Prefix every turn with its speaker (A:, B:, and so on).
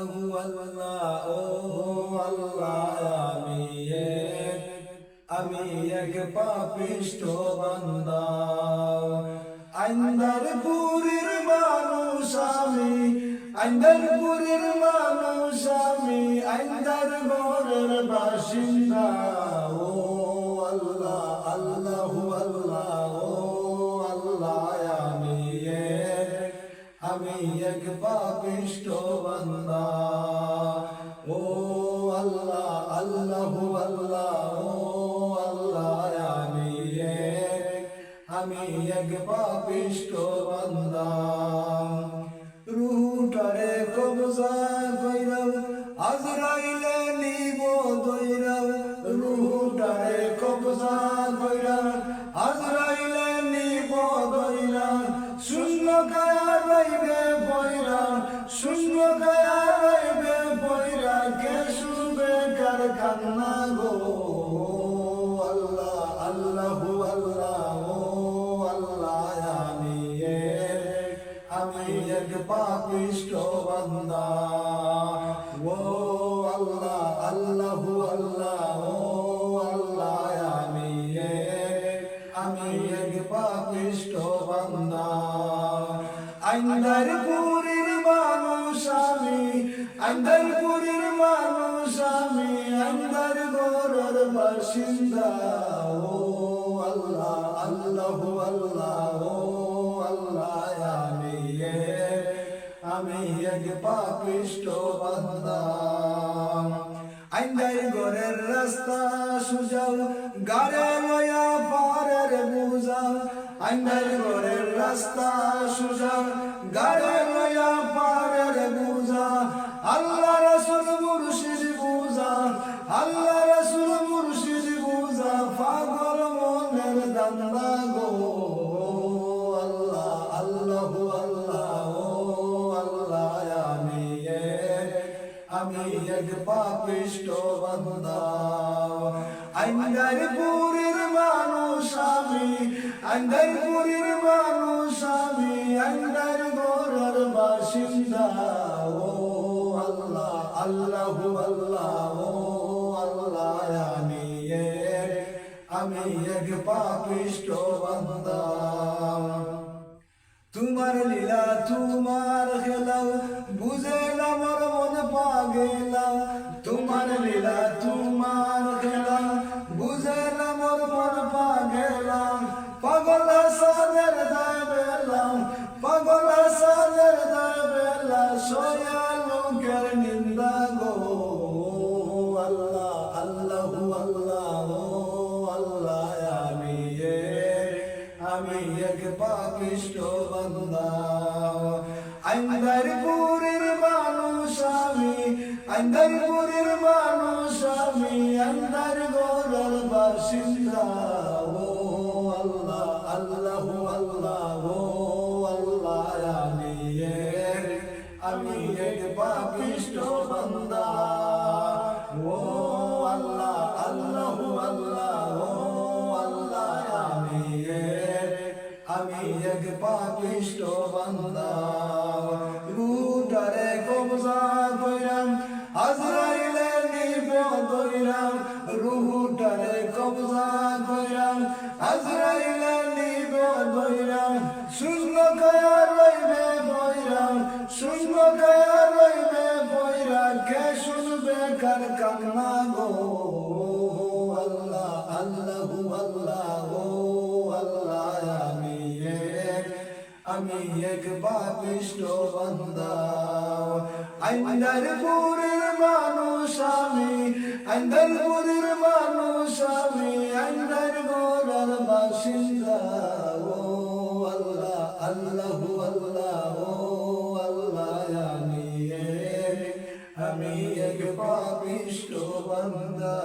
A: আল্লাহ ও আল্লাহ আমি এক পাপিষ্ঠ বান্দা আইন্দারপুরের মানুষ আমি আইন্দারপুরের মানুষ আমি আইন্দার ঘরের বাসিন্দা ও আল্লাহ আল্লাহ আল্লাহ ও আল্লাহ আমি এক পাপিষ্ঠ বান্দা ও আল্লাহ আল্লাহ আল্লাহ ও আল্লাহ আমি এক পাপিষ্ঠ বান্দা রুহটারে কবজা কইরাও আজরাইলে নিব দইরাও রুহটারে কবজা কইরাও আজরাইলে নিব দইরাও শূন্য কায়া রইবে বইরা শূন্য কায়া রইবে বইরা কে শুনবে কার কান্না গো আল্লাহ আল্লাহ আল্লাহ ও আল্লাহ আমি এক পাপিষ্ঠ বান্দা ও আল্লাহ আল্লাহ আল্লাহ ও আল্লাহ আমি এক পাপিষ্ঠ বান্দা আইন্দারপুরের মানুষ আমি আইন্দারপুরের মানুষ আমি আইন্দার ঘরের বাসিন্দা ও আল্লাহ আল্লাহ আল্লাহ ও আল্লাহ আমি এক পাপিষ্ঠ বান্দা আইন্দার ঘরের রাস্তা সুজাও গাড়ে লয়া পারের বুঝাও আইন্দার ঘরের রাস্তা সুজাও গাড়ে লয়া পারের বুঝা আল্লাহ রাসূল মুর্শিদ বুঝা আল্লাহ রাসূল মুর্শিদ বুঝা পাগল মনের দান্দা গো আল্লাহ আল্লাহ আল্লাহ ও আল্লাহ আমি এক পাপিষ্ঠ বান্দা আইন্দারপুরের মানুষ আমি আইন্দারপুরের মানুষ আমি আইন্দার ঘরের বাসিন্দা ও আল্লাহ আল্লাহ আল্লাহ ও আল্লাহ আমি এক পাপিষ্ঠ বান্দা তোমার লীলা তোমার খেলাও বুঝে না মোর মন পাগেলাও তোমার লীলা তোমার খেলাও বুঝে না মোর মন পাগেলাম পাগল সাদের দাবেলাম পাগল সাদের দাবেলা সয়া লোকের নিন্দা গো আল্লাহ আল্লাহ আল্লাহ ও আল্লাহ আমি এক পাপিষ্ঠ বান্দা আইন্দারপুরের মানুষ আমি আইন্দারপুরের মানুষ আমি আইন্দার ঘরের বাসিন্দা ও আল্লাহ আল্লাহ আল্লাহ ও আল্লাহ আমি এক পাপিষ্ঠ বান্দা ও আল্লাহ আল্লাহ আল্লাহ ও আল্লাহ আমি এক পাপিষ্ঠ বান্দা রুহটারে কবজা কইরাম আজরাইলে নিবে দইরাম রুহটারে কবজা কইরাম আজরাইলে নিবে দইরাম শূন্য কায়া রইবে বইরাম শূন্য কায়া রইবে বইরা কে শুনবে কার কান্না গো আল্লাহ আল্লাহ আল্লাহ ও আল্লাহ আমি এক পাপিষ্ঠ বান্দা আইন্দারপুরের মানুষ আমি আইন্দারপুরের মানুষ আমি আইন্দার ঘরের বাসিন্দা ও আল্লাহ আল্লাহ আল্লাহ ও আল্লাহ আমি এক পাপিষ্ঠ বান্দা